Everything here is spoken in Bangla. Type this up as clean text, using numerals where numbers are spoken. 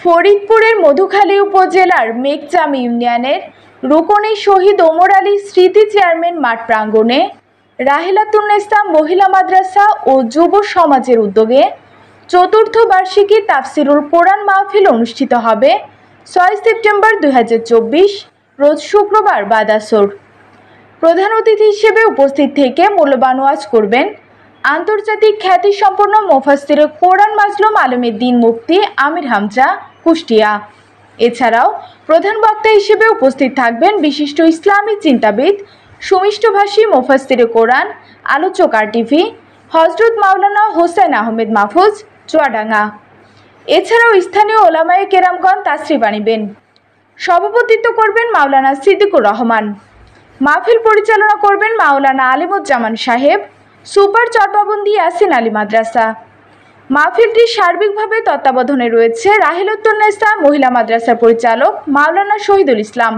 ফরিদপুরের মধুখালী উপজেলার মেঘচাম ইউনিয়নের রুকনি শহীদ ওমর আলী স্মৃতি চেয়ারম্যান মাঠ প্রাঙ্গণে রাহিলাতুন্নেসা মহিলা মাদ্রাসা ও যুব সমাজের উদ্যোগে চতুর্থ বার্ষিকী তাফসিরুল কোরআন মাহফিল অনুষ্ঠিত হবে 6 সেপ্টেম্বর 2024 রোজ শুক্রবার বাদ আসর। প্রধান অতিথি হিসেবে উপস্থিত থেকে মূল্যবান ওয়াজ করবেন আন্তর্জাতিক খ্যাতিসম্পন্ন মুফাসসিরে কোরআন মাজলুম আলমউদ্দিন মুফতি আমির হামজা কুষ্টিয়া। এছাড়াও প্রধান বক্তা হিসেবে উপস্থিত থাকবেন বিশিষ্ট ইসলামী চিন্তাবিদ সুমিষ্টভাষী মুফাসসিরে কোরআন আলোচক আরটিভি হযরত মাওলানা হোসেন আহমেদ মাহফুজ চুয়াডাঙ্গা। এছাড়াও স্থানীয় ওলামায়ে কেরামগণ তাশরিফ আনিবেন। সভাপতিত্ব করবেন মাওলানা সিদ্দিকুর রহমান। মাহফিল পরিচালনা করবেন মাওলানা আলিমুজ্জামান সাহেব, সুপার চরপাবন্দি ইয়াসিন আলী মাদ্রাসা। মাহফিলটি সার্বিকভাবে তত্ত্বাবধানে রয়েছে রাহিলাতুন্নেসা মহিলা মাদ্রাসার পরিচালক মাওলানা শহীদুল ইসলাম।